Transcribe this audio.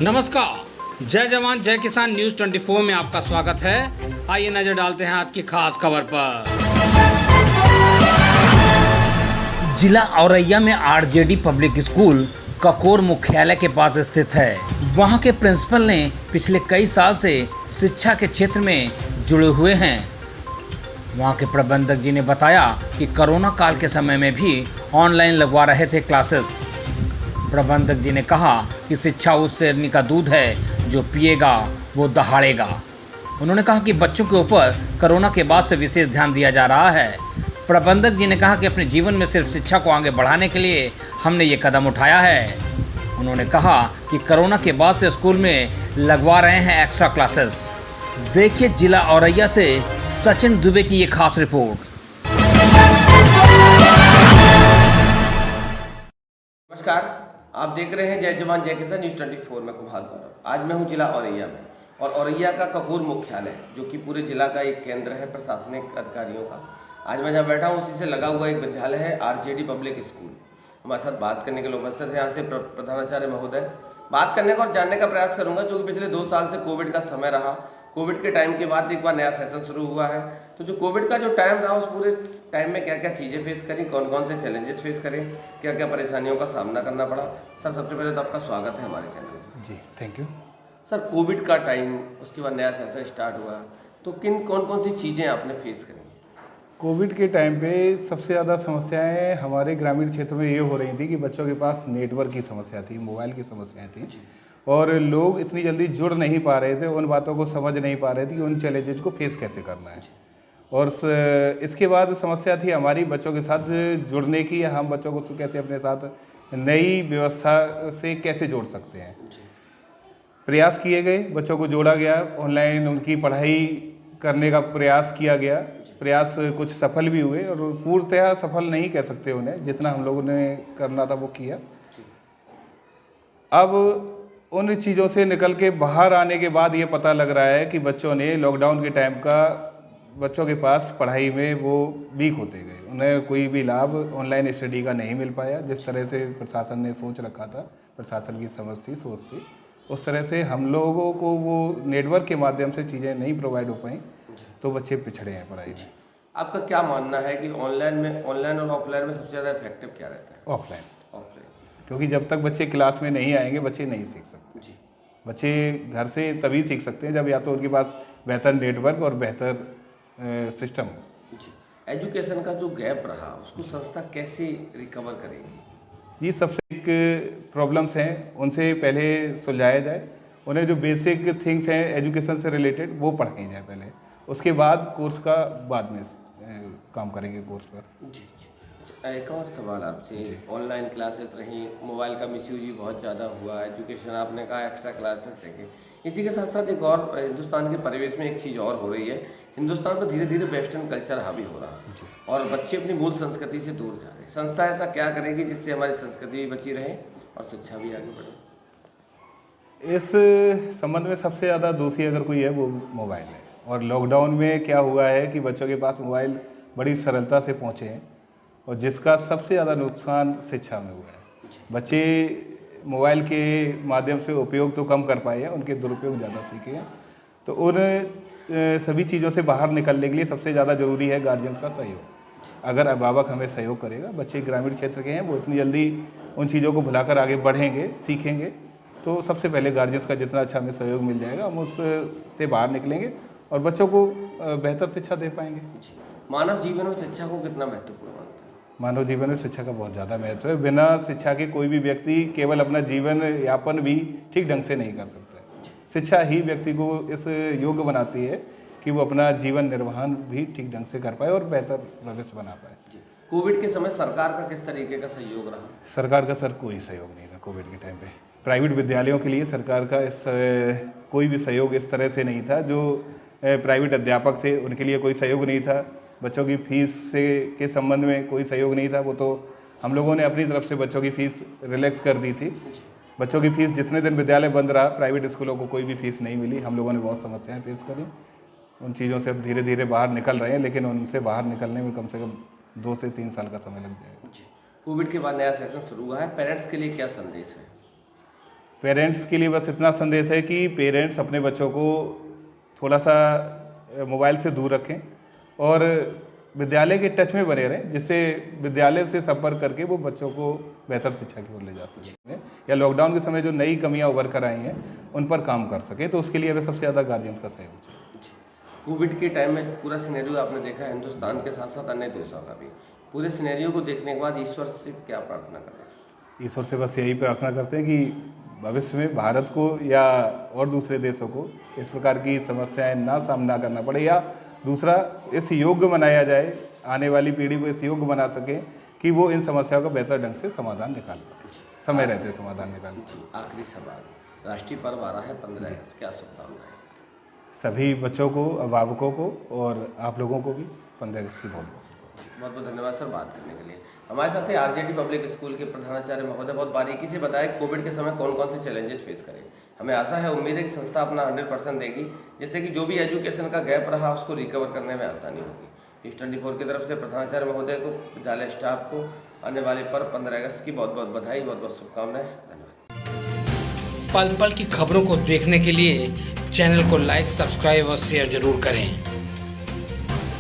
नमस्कार, जय जवान जय किसान न्यूज़ 24 में आपका स्वागत है। आइए नजर डालते हैं आज की खास खबर पर। जिला औरैया में आरजेडी पब्लिक स्कूल ककोर मुख्यालय के पास स्थित है। वहां के प्रिंसिपल ने पिछले कई साल से शिक्षा के क्षेत्र में जुड़े हुए हैं। वहां के प्रबंधक जी ने बताया कि कोरोना काल के समय में भी ऑनलाइन लगवा रहे थे क्लासेस। प्रबंधक जी ने कहा कि शिक्षा उस शेरनी का दूध है जो पिएगा वो दहाड़ेगा। उन्होंने कहा कि बच्चों के ऊपर कोरोना के बाद से विशेष ध्यान दिया जा रहा है। प्रबंधक जी ने कहा कि अपने जीवन में सिर्फ शिक्षा को आगे बढ़ाने के लिए हमने ये कदम उठाया है। उन्होंने कहा कि कोरोना के बाद से स्कूल में लगवा रहे हैं एक्स्ट्रा क्लासेस। देखिए जिला औरैया से सचिन दुबे की ये खास रिपोर्ट। नमस्कार, आप देख रहे हैं जय जवान जय किसान न्यूज़ 24 में कुमार गौरव। आज मैं हूं जिला औरैया में और औरैया का कपूर मुख्यालय जो कि पूरे जिला का एक केंद्र है प्रशासनिक अधिकारियों का। आज मैं जहाँ बैठा हूं उसी से लगा हुआ एक विद्यालय है आरजेडी पब्लिक स्कूल। हमारे साथ बात करने के लिए उपस्थित है यहाँ से प्रधानाचार्य महोदय। बात करने का और जानने का प्रयास करूँगा जो कि पिछले 2 साल से कोविड का समय रहा। कोविड के टाइम के बाद एक बार नया सेशन शुरू हुआ है, तो जो कोविड का जो टाइम रहा उस पूरे टाइम में क्या क्या चीज़ें फेस करी, कौन कौन से चैलेंजेस फेस करें, क्या क्या परेशानियों का सामना करना पड़ा। सर सबसे पहले तो आपका स्वागत है हमारे चैनल में। जी थैंक यू। सर कोविड का टाइम, उसके बाद नया सेशन स्टार्ट हुआ, तो कौन कौन सी चीज़ें आपने फेस करी? कोविड के टाइम पे सबसे ज़्यादा समस्याएं हमारे ग्रामीण क्षेत्र में ये हो रही थी कि बच्चों के पास नेटवर्क की समस्या थी, मोबाइल की समस्याएं थी और लोग इतनी जल्दी जुड़ नहीं पा रहे थे, उन बातों को समझ नहीं पा रहे थे कि उन चैलेंजेस को फेस कैसे करना है। और इसके बाद समस्या थी हमारी बच्चों के साथ जुड़ने की, हम बच्चों को कैसे अपने साथ नई व्यवस्था से कैसे जोड़ सकते हैं। प्रयास किए गए, बच्चों को जोड़ा गया, ऑनलाइन उनकी पढ़ाई करने का प्रयास किया गया। प्रयास कुछ सफल भी हुए और पूर्णतः सफल नहीं कह सकते उन्हें, जितना हम लोगों ने करना था वो किया। अब उन चीज़ों से निकल के बाहर आने के बाद ये पता लग रहा है कि बच्चों ने लॉकडाउन के टाइम का बच्चों के पास पढ़ाई में वो वीक होते गए, उन्हें कोई भी लाभ ऑनलाइन स्टडी का नहीं मिल पाया। जिस तरह से प्रशासन ने सोच रखा था, प्रशासन की समझ थी, सोच थी, उस तरह से हम लोगों को वो नेटवर्क के माध्यम से चीज़ें नहीं प्रोवाइड हो पाई, तो बच्चे पिछड़े हैं पढ़ाई में। आपका क्या मानना है कि ऑनलाइन और ऑफलाइन में सबसे ज़्यादा इफेक्टिव क्या रहता है? ऑफलाइन, क्योंकि जब तक बच्चे क्लास में नहीं आएंगे बच्चे नहीं सीख सकते जी। बच्चे घर से तभी सीख सकते हैं जब या तो उनके पास बेहतर नेटवर्क और बेहतर सिस्टम जी। एजुकेशन का जो गैप रहा उसको संस्था कैसे रिकवर करेगी? ये सबसे एक प्रॉब्लम्स हैं, उनसे पहले सुलझाया जाए। उन्हें जो बेसिक थिंग्स हैं एजुकेशन से रिलेटेड वो पढ़ाई जाए पहले, उसके बाद कोर्स का बाद में काम करेंगे कोर्स पर। जी जी। अच्छा, एक और सवाल आपसे, ऑनलाइन क्लासेस रहीं, मोबाइल का मिसयूज भी बहुत ज़्यादा हुआ, एजुकेशन आपने कहा एक्स्ट्रा क्लासेस देंगे। इसी के साथ साथ एक और हिंदुस्तान के परिवेश में एक चीज़ और हो रही है, हिंदुस्तान पर धीरे धीरे वेस्टर्न कल्चर हावी हो रहा है और बच्चे अपनी मूल संस्कृति से दूर जा रहे हैं। संस्था ऐसा क्या करेगी जिससे हमारी संस्कृति भी बची रहे और शिक्षा भी आगे बढ़े? इस संबंध में सबसे ज़्यादा दोषी अगर कोई है वो मोबाइल है। और लॉकडाउन में क्या हुआ है कि बच्चों के पास मोबाइल बड़ी सरलता से पहुँचे हैं और जिसका सबसे ज़्यादा नुकसान शिक्षा में हुआ है। बच्चे मोबाइल के माध्यम से उपयोग तो कम कर पाए हैं, उनके दुरुपयोग ज़्यादा सीखे हैं। तो उन सभी चीज़ों से बाहर निकलने के लिए सबसे ज़्यादा ज़रूरी है गार्जियंस का सहयोग। अगर अभिभावक हमें सहयोग करेगा, बच्चे ग्रामीण क्षेत्र के हैं वो इतनी जल्दी उन चीज़ों को भुलाकर आगे बढ़ेंगे, सीखेंगे, तो सबसे पहले गार्जियंस का जितना अच्छा हमें सहयोग मिल जाएगा हम उससे बाहर निकलेंगे और बच्चों को बेहतर शिक्षा दे पाएंगे। मानव जीवन में शिक्षा को कितना महत्वपूर्ण मानते हैं? मानव जीवन में शिक्षा का बहुत ज़्यादा महत्व है। बिना शिक्षा के कोई भी व्यक्ति केवल अपना जीवन यापन भी ठीक ढंग से नहीं कर सकता। शिक्षा ही व्यक्ति को इस योग्य बनाती है कि वो अपना जीवन निर्वहन भी ठीक ढंग से कर पाए और बेहतर भविष्य बना पाए। कोविड के समय सरकार का किस तरीके का सहयोग रहा? सरकार का कोई सहयोग नहीं था कोविड के टाइम पे। प्राइवेट विद्यालयों के लिए सरकार का कोई भी सहयोग इस तरह से नहीं था। जो प्राइवेट अध्यापक थे उनके लिए कोई सहयोग नहीं था। बच्चों की फीस के संबंध में कोई सहयोग नहीं था। वो तो हम लोगों ने अपनी तरफ से बच्चों की फ़ीस रिलैक्स कर दी थी। बच्चों की फ़ीस जितने दिन विद्यालय बंद रहा, प्राइवेट स्कूलों को कोई भी फ़ीस नहीं मिली। हम लोगों ने बहुत समस्याएं फेस करी। उन चीज़ों से अब धीरे धीरे बाहर निकल रहे हैं, लेकिन उनसे बाहर निकलने में कम से कम 2 से 3 साल का समय लग जाएगा। कोविड के बाद नया सेशन शुरू हुआ है, पेरेंट्स के लिए क्या संदेश है? पेरेंट्स के लिए बस इतना संदेश है कि पेरेंट्स अपने बच्चों को थोड़ा सा मोबाइल से दूर रखें और विद्यालय के टच में बने रहें, जिससे विद्यालय से संपर्क करके वो बच्चों को बेहतर शिक्षा की ओर ले जा सकें या लॉकडाउन के समय जो नई कमियां उभर कर आई हैं उन पर काम कर सकें। तो उसके लिए हमें सबसे ज़्यादा गार्जियंस का सहयोग चाहिए। कोविड के टाइम में पूरा सिनेरियो आपने देखा है, हिंदुस्तान के साथ साथ अन्य देशों का भी। पूरे सिनेरियो को देखने के बाद ईश्वर से क्या प्रार्थना करना चाहिए? ईश्वर से बस यही प्रार्थना करते हैं कि भविष्य में भारत को या और दूसरे देशों को इस प्रकार की समस्याएं ना सामना करना पड़े, या दूसरा इस योग्य बनाया जाए, आने वाली पीढ़ी को इस योग्य बना सके कि वो इन समस्याओं का बेहतर ढंग से समाधान निकाल पाए, समय रहते समाधान निकाल पाए। आखिरी सवाल, राष्ट्रीय पर्व आ रहा है 15 अगस्त, क्या शुभकामनाएं? सभी बच्चों को, अभिभावकों को और आप लोगों को भी 15 अगस्त की बहुत बहुत धन्यवाद सर बात करने के लिए। हमारे साथ है आरजेडी पब्लिक स्कूल के प्रधानाचार्य महोदय। बहुत बारीकी से बताया कोविड के समय कौन कौन से चैलेंजेस फेस करें। हमें आशा है, उम्मीद है कि संस्था अपना 100% देगी, जिससे कि जो भी एजुकेशन का गैप रहा उसको रिकवर करने में आसानी होगी। न्यूज़ 24 की तरफ से प्रधानाचार्य महोदय को, विद्यालय स्टाफ को आने वाले पर्व 15 अगस्त की बहुत बहुत बधाई, बहुत बहुत शुभकामनाएं। धन्यवाद। पल पल की खबरों को देखने के लिए चैनल को लाइक, सब्सक्राइब और शेयर जरूर करें।